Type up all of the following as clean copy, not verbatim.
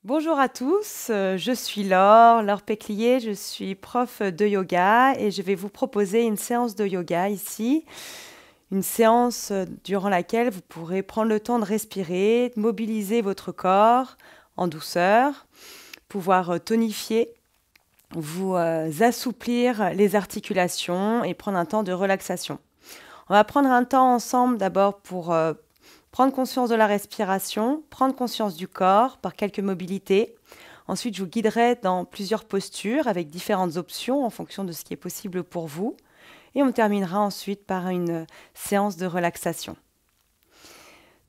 Bonjour à tous, je suis Laure Péclier, je suis prof de yoga et je vais vous proposer une séance de yoga ici. Une séance durant laquelle vous pourrez prendre le temps de respirer, de mobiliser votre corps en douceur, pouvoir tonifier, vous assouplir les articulations et prendre un temps de relaxation. On va prendre un temps ensemble d'abord pour prendre conscience de la respiration, prendre conscience du corps par quelques mobilités. Ensuite, je vous guiderai dans plusieurs postures avec différentes options en fonction de ce qui est possible pour vous. Et on terminera ensuite par une séance de relaxation.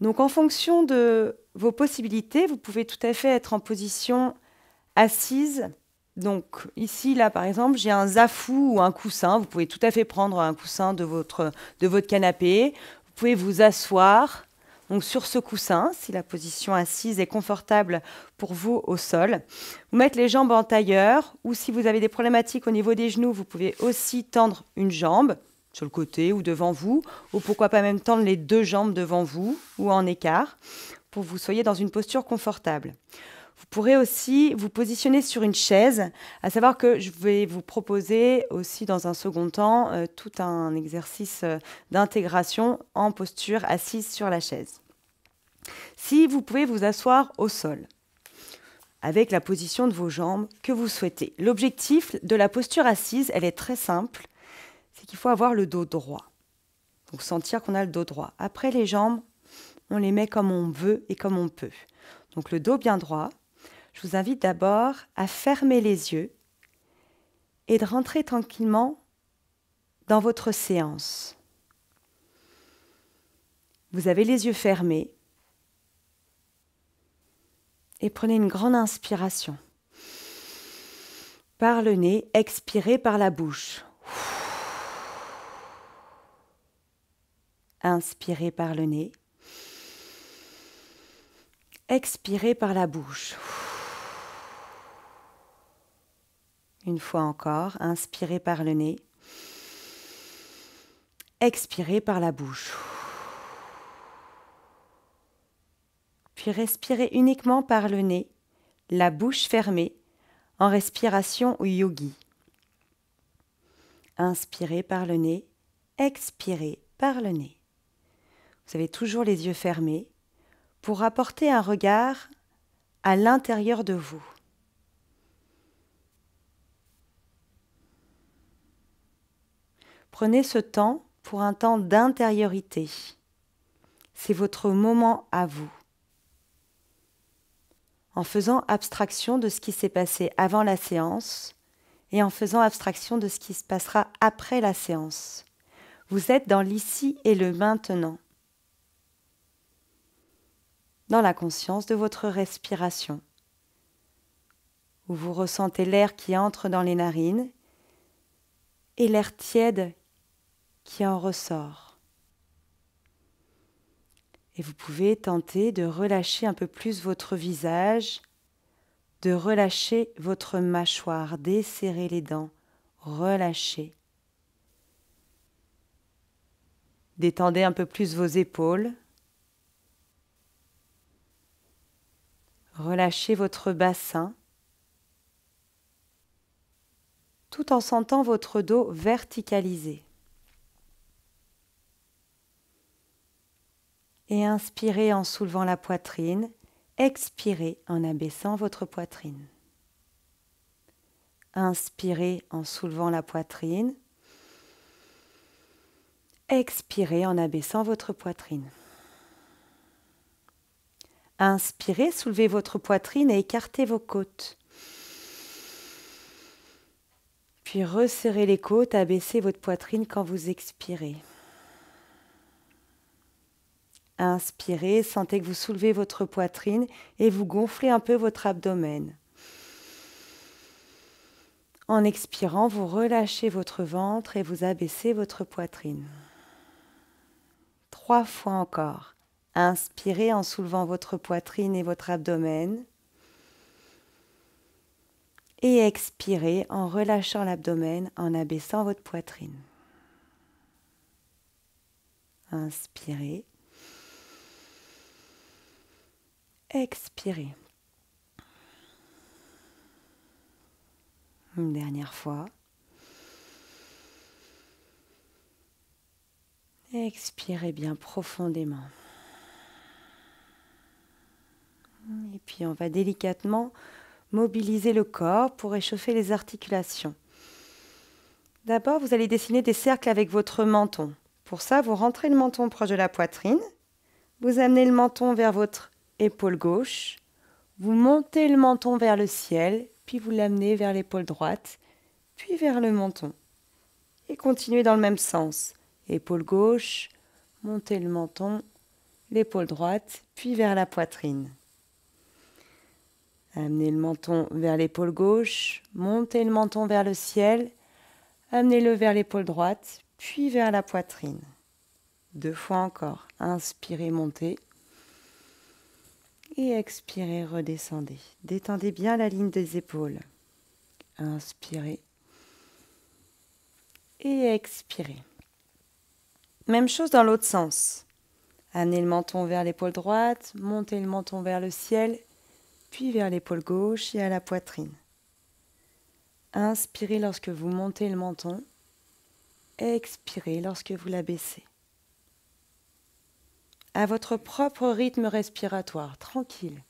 Donc en fonction de vos possibilités, vous pouvez tout à fait être en position assise. Donc ici, là par exemple, j'ai un zafou ou un coussin. Vous pouvez tout à fait prendre un coussin de votre canapé. Vous pouvez vous asseoir donc sur ce coussin, si la position assise est confortable pour vous au sol. Vous mettre les jambes en tailleur, ou si vous avez des problématiques au niveau des genoux, vous pouvez aussi tendre une jambe sur le côté ou devant vous, ou pourquoi pas même tendre les deux jambes devant vous ou en écart, pour que vous soyez dans une posture confortable. Vous pourrez aussi vous positionner sur une chaise, à savoir que je vais vous proposer aussi dans un second temps tout un exercice d'intégration en posture assise sur la chaise. Si vous pouvez vous asseoir au sol, avec la position de vos jambes que vous souhaitez. L'objectif de la posture assise, elle est très simple, c'est qu'il faut avoir le dos droit. Donc sentir qu'on a le dos droit. Après les jambes, on les met comme on veut et comme on peut. Donc le dos bien droit. Je vous invite d'abord à fermer les yeux et de rentrer tranquillement dans votre séance. Vous avez les yeux fermés et prenez une grande inspiration. Par le nez, expirez par la bouche. Inspirez par le nez. Expirez par la bouche. Une fois encore, inspirez par le nez. Expirez par la bouche. Puis respirez uniquement par le nez, la bouche fermée, en respiration ou yogi. Inspirez par le nez, expirez par le nez. Vous avez toujours les yeux fermés pour apporter un regard à l'intérieur de vous. Prenez ce temps pour un temps d'intériorité. C'est votre moment à vous. En faisant abstraction de ce qui s'est passé avant la séance et en faisant abstraction de ce qui se passera après la séance. Vous êtes dans l'ici et le maintenant, dans la conscience de votre respiration, où vous ressentez l'air qui entre dans les narines et l'air tiède qui en ressort. Et vous pouvez tenter de relâcher un peu plus votre visage, de relâcher votre mâchoire, desserrer les dents, relâcher. Détendez un peu plus vos épaules. Relâchez votre bassin, tout en sentant votre dos verticalisé. Et inspirez en soulevant la poitrine, expirez en abaissant votre poitrine. Inspirez en soulevant la poitrine, expirez en abaissant votre poitrine. Inspirez, soulevez votre poitrine et écartez vos côtes. Puis resserrez les côtes, abaissez votre poitrine quand vous expirez. Inspirez, sentez que vous soulevez votre poitrine et vous gonflez un peu votre abdomen. En expirant, vous relâchez votre ventre et vous abaissez votre poitrine. 3 fois encore. Inspirez en soulevant votre poitrine et votre abdomen. Et expirez en relâchant l'abdomen, en abaissant votre poitrine. Inspirez. Expirez. Une dernière fois. Expirez bien profondément. Et puis on va délicatement mobiliser le corps pour réchauffer les articulations. D'abord, vous allez dessiner des cercles avec votre menton. Pour ça, vous rentrez le menton proche de la poitrine. Vous amenez le menton vers votre épaule gauche. Vous montez le menton vers le ciel, puis vous l'amenez vers l'épaule droite, puis vers le menton. Et continuez dans le même sens. Épaule gauche, montez le menton, l'épaule droite, puis vers la poitrine. Amenez le menton vers l'épaule gauche, montez le menton vers le ciel, amenez-le vers l'épaule droite, puis vers la poitrine. 2 fois encore. Inspirez, montez. Et expirez, redescendez. Détendez bien la ligne des épaules. Inspirez. Et expirez. Même chose dans l'autre sens. Amenez le menton vers l'épaule droite, montez le menton vers le ciel, puis vers l'épaule gauche et à la poitrine. Inspirez lorsque vous montez le menton. Expirez lorsque vous l'abaissez. À votre propre rythme respiratoire, tranquille.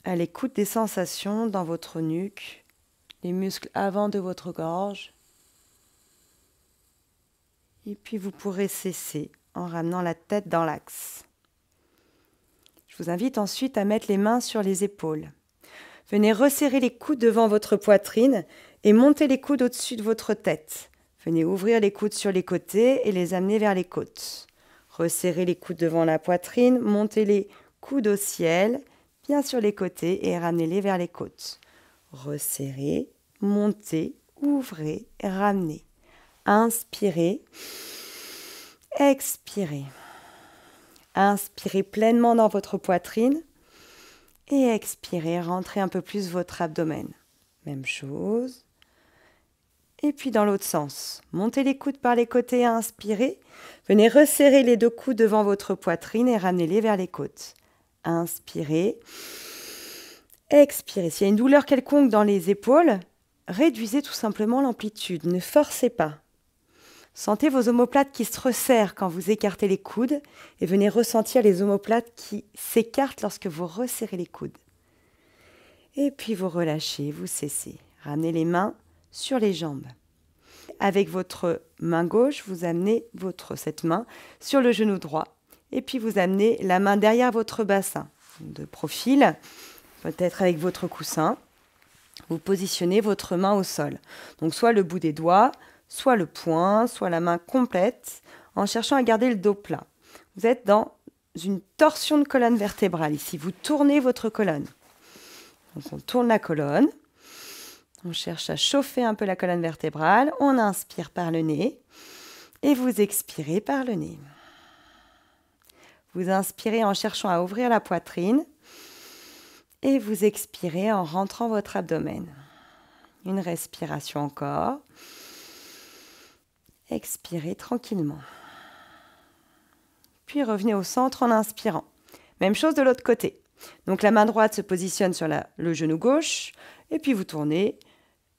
À l'écoute des sensations dans votre nuque, les muscles avant de votre gorge. Et puis vous pourrez cesser en ramenant la tête dans l'axe. Je vous invite ensuite à mettre les mains sur les épaules. Venez resserrer les coudes devant votre poitrine et montez les coudes au-dessus de votre tête. Venez ouvrir les coudes sur les côtés et les amener vers les côtes. Resserrez les coudes devant la poitrine, montez les coudes au ciel, bien sur les côtés et ramenez-les vers les côtes. Resserrez, montez, ouvrez et ramenez. Inspirez, expirez. Inspirez pleinement dans votre poitrine et expirez, rentrez un peu plus votre abdomen. Même chose. Et puis dans l'autre sens, montez les coudes par les côtés, inspirez. Venez resserrer les 2 coudes devant votre poitrine et ramenez-les vers les côtes. Inspirez. Expirez. S'il y a une douleur quelconque dans les épaules, réduisez tout simplement l'amplitude. Ne forcez pas. Sentez vos omoplates qui se resserrent quand vous écartez les coudes et venez ressentir les omoplates qui s'écartent lorsque vous resserrez les coudes. Et puis vous relâchez, vous cessez. Ramenez les mains sur les jambes. Avec votre main gauche, vous amenez cette main sur le genou droit. Et puis vous amenez la main derrière votre bassin. De profil, peut-être avec votre coussin. Vous positionnez votre main au sol. Donc soit le bout des doigts, soit le poing, soit la main complète, en cherchant à garder le dos plat. Vous êtes dans une torsion de colonne vertébrale. Ici, vous tournez votre colonne. Donc on tourne la colonne. On cherche à chauffer un peu la colonne vertébrale. On inspire par le nez et vous expirez par le nez. Vous inspirez en cherchant à ouvrir la poitrine et vous expirez en rentrant votre abdomen. Une respiration encore. Expirez tranquillement. Puis revenez au centre en inspirant. Même chose de l'autre côté. Donc la main droite se positionne sur le genou gauche et puis vous tournez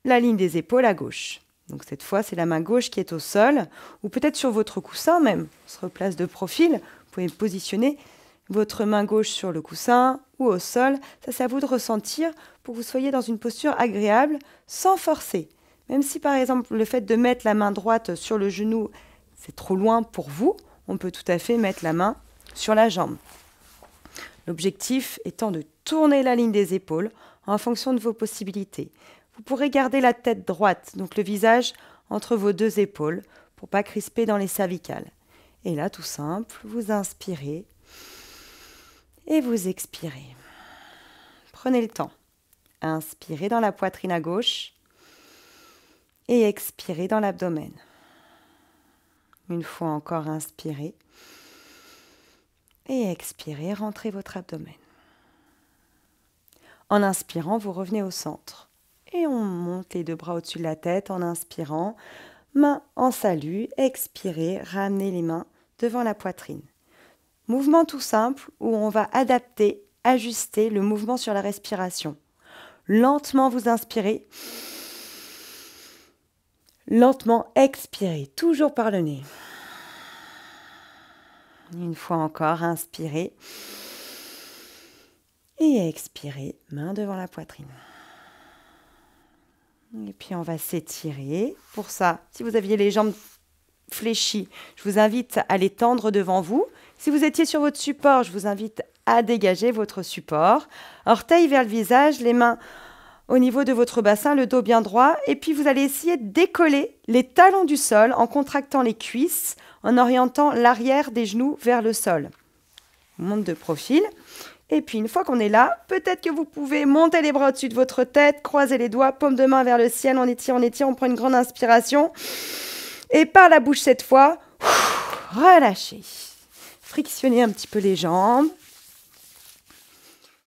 la ligne des épaules à gauche. Donc cette fois, c'est la main gauche qui est au sol ou peut-être sur votre coussin même. On se replace de profil. Vous pouvez positionner votre main gauche sur le coussin ou au sol. Ça, c'est à vous de ressentir pour que vous soyez dans une posture agréable sans forcer. Même si par exemple le fait de mettre la main droite sur le genou, c'est trop loin pour vous, on peut tout à fait mettre la main sur la jambe. L'objectif étant de tourner la ligne des épaules en fonction de vos possibilités. Vous pourrez garder la tête droite, donc le visage entre vos 2 épaules, pour ne pas crisper dans les cervicales. Et là, tout simple, vous inspirez et vous expirez. Prenez le temps. Inspirez dans la poitrine à gauche et expirez dans l'abdomen. Une fois encore, inspirez et expirez, rentrez votre abdomen. En inspirant, vous revenez au centre. Et on monte les 2 bras au-dessus de la tête en inspirant. Main en salut, expirez, ramenez les mains devant la poitrine. Mouvement tout simple où on va adapter, ajuster le mouvement sur la respiration. Lentement, vous inspirez. Lentement, expirez, toujours par le nez. Une fois encore, inspirez. Et expirez, main devant la poitrine. Et puis on va s'étirer. Pour ça, si vous aviez les jambes fléchies, je vous invite à les tendre devant vous. Si vous étiez sur votre support, je vous invite à dégager votre support. Orteils vers le visage, les mains au niveau de votre bassin, le dos bien droit. Et puis vous allez essayer de décoller les talons du sol en contractant les cuisses, en orientant l'arrière des genoux vers le sol. On monte de profil. Et puis, une fois qu'on est là, peut-être que vous pouvez monter les bras au-dessus de votre tête, croiser les doigts, paume de main vers le ciel, on étire, on prend une grande inspiration. Et par la bouche cette fois, relâchez. Frictionnez un petit peu les jambes.